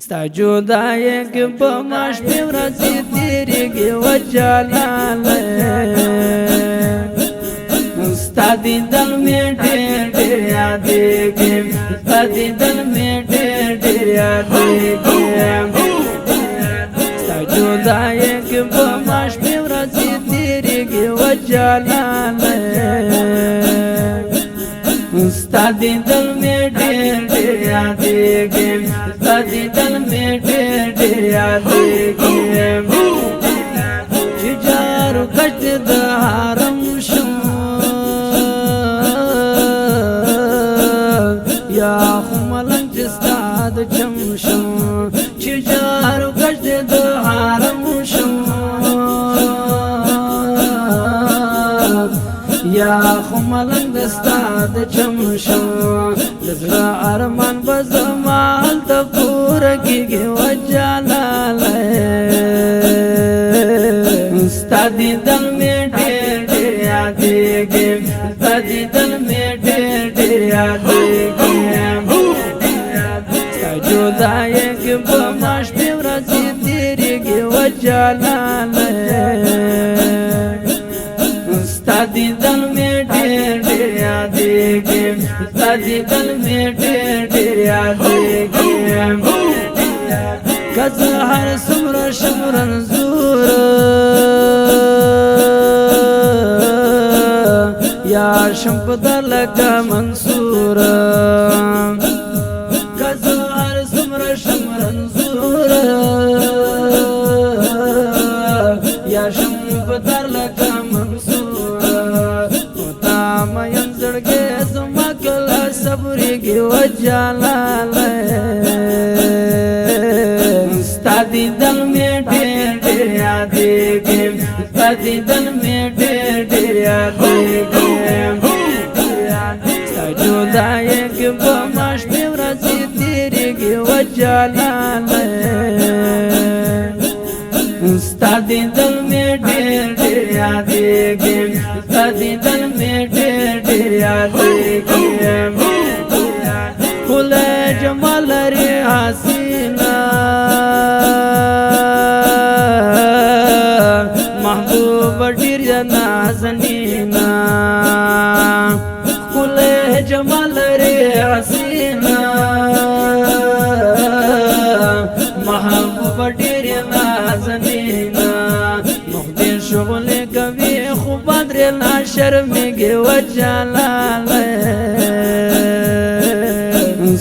ستا جدائی که با ماش پیورسی تیریگی و جلاله ستا دیدن می ډیر ډیر یادیږي ستا دیدن می ډیر ډیر یادیږي ستا جدائی که با ماش پیورسی تیریگی و جلاله ستا دیدن می ډیر ډیر یادیږي ستا دیدن می ډیر ډیر یادیږي چې جارو کښت د حرم شم یا خو ملنګ چې ستا د چم شم چې جارو کښت د حرم شم یا خو ملنګ د ستا د چم شم د زړه ارمان به زما هلته پوره کېږي وجلاله ستا دیدن مې ډېر ډېر یادېږي ستا دیدن مې ډېر ډېر یادېږي ستا جدایۍ کې به ما شپې ورځې تېرېږي وجلاله ستا دیدن مې ډېر ډېر یادېږي ستا دیدن مې ډېر ډېر یادېږي که زه هر څومره شم رنځوره یا شم په در لکه منصوره که زه هر څومره شم رنځوره یا شم په در لکه مین زړګی زما کله صبرېږي وجلاله ستا دیدن مې ډېر ډېر یادېږي ستا دیدن مې ډېر ډېر یادېږي ستا جدایۍ کې به ما شپې ورځې تېرېږي وجلاله ستا دیدن مې ډېر ډېر یادېږي ستا دیدن مې ډېر ډېر یادېږي ښکلی جمال لري حسینه محبوبه ډېر یې نازنینه ښکلی جمال لري حسینه محبوبه ډېر یې نازنینه مخدې شغلې کوي خو بدرې نه شرمېږي وجلاله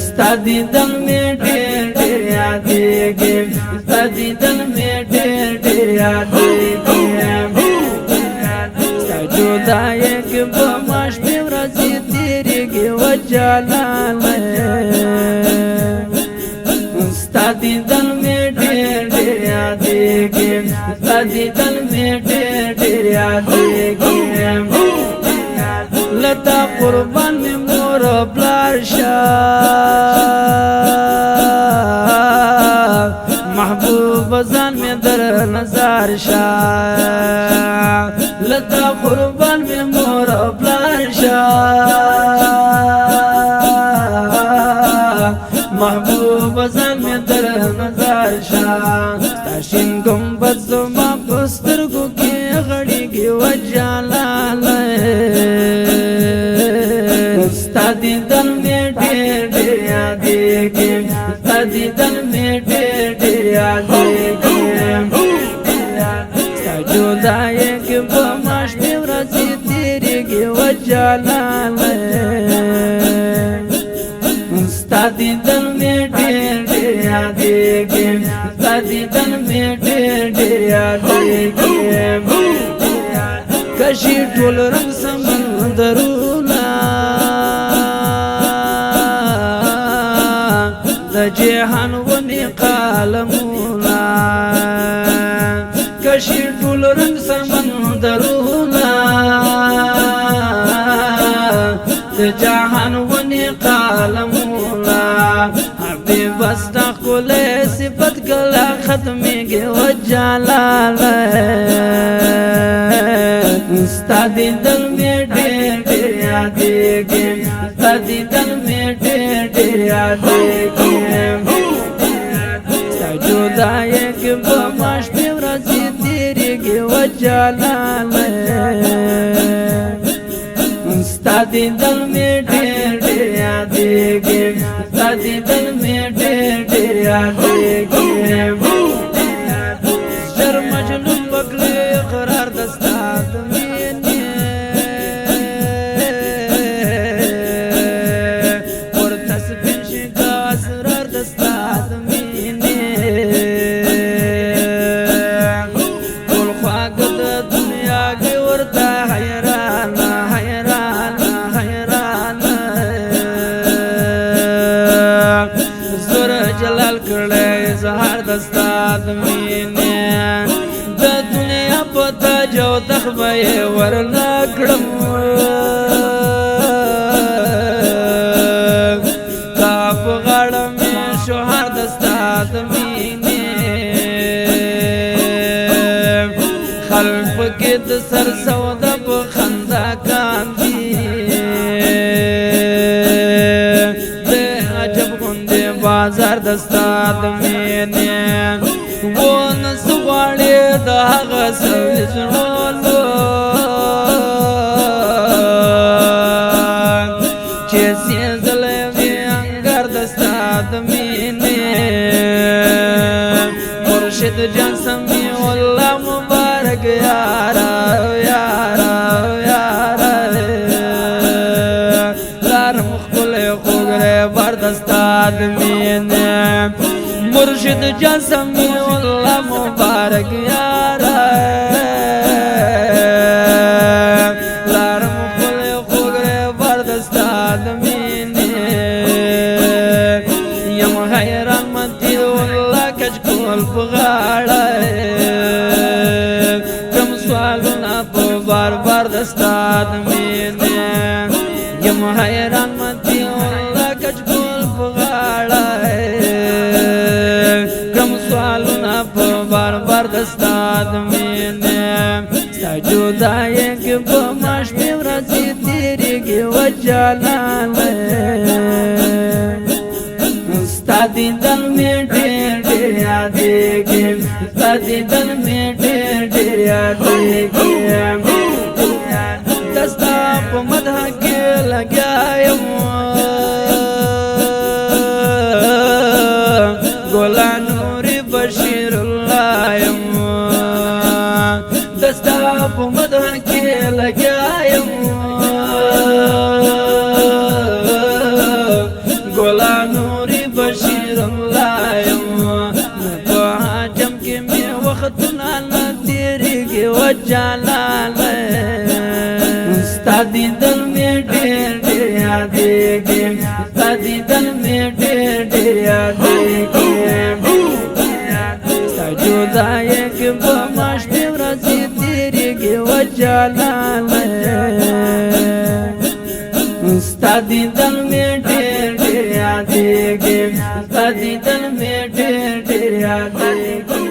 ستا دیدن مې ډېر ډېر یادېږي ستا دیدن مې ډېر ډېر یادېږي ستا جدایۍ کې به ما شپې ورځې تېرېږي وجلاله ستا دیدن مې ډېر ډېر یادېږي ستا دیدن مې ډېر ډېر یادېږي له تا قربان مې مور پلار شه محبوبه ځان مې در نظر شه له تا قربان مې مور پلار شه محبوبه ځان مې در نظر شه ستا شین ګمبد زما په سترګو کې غړېږي وجلاله ستا دیدن مې ډېر ډېر یادېږي ستا دیدن مې ډېر ډېر یادېږي ستا جدایۍ کې به ما شپې ورځې تېرېږي وجلاله ستا دیدن مې ډېر ډېر یادېږي ستا دیدن مې ډېر ډېر یادېږي کشي ټول رنګ سمندرونه د جهان ونې قلمونه کشي ټول رنګ سمندرونه د جهان ونې قلمونه حبیب ستا ښکلی صفت کله ختمېږي وجلاله ستا دیدن مې ډېر ډېر یادېږي ستا دیدن مې ډېر ډېر یادېږي جدای کې به ما شپې ورځې تېرېږي و جلاله ستا دیدن مې ډېر ډېر یادېږي ستا دیدن مې ډېر ډېر یادېږي ژر مجنون پکړې قرار د ستا د مینې ورته سپین شي کا اسرار د ستا د مینې ټول خواږه د دنیا کې ورته حیرانه حیرانه حیرانه زور جلال کړی اظهار د ستا د مینې د دنیا په تاج او تخت به یې ورنه کړم ستا په غاړه مې شوهر د ستا د مینې خلک پکې د سر سودا په خندا کاندي د عجب غوندې بازار د ستا د مینې و نس غواړې د هغه سړي زړولو چې سېزلی وي انګار د ستا د مینې مرشد جان سمیع الله مبارک یارا یارا یارا لار مخبل خوږ رهبر د ستا د مینې مرشد جان سمیع الله مبارک یارا لار مخبل خوږ رهبر د ستا د مینې یم حیران متی الله کچ کول په غاړه کم سوالونه په بار بار د ستا د مینې یم حیران متی الله کچ کول په غاړه کم سوالونه په بار بار د ستا د مینې ستا جدایۍ کې به ما شپې ورځې تېرېږي و جلاله ستا دیدن مې ډېر ډېر یادېږي ستا دیدن مې ډېر ډېر یادېږي د ستا په مدح کې لګیا یم ګلا نوري بشیر الله یم د ستا په مدح کې لګیا یم ګلا نوري بشیر الله یم په حجم کې مې وختونه نه تېرېږي و جلاله ستا دیدن مې ډېر ډېر یادېږي ستا دیدن مې ډېر ډېر یادېږي ستا جدایۍ کې به ما شپې ورځې تېرېږي و جلاله ستا دیدن مې ډېر ډېر یادېږي ستا دیدن مې ډېر ډېر یادېږي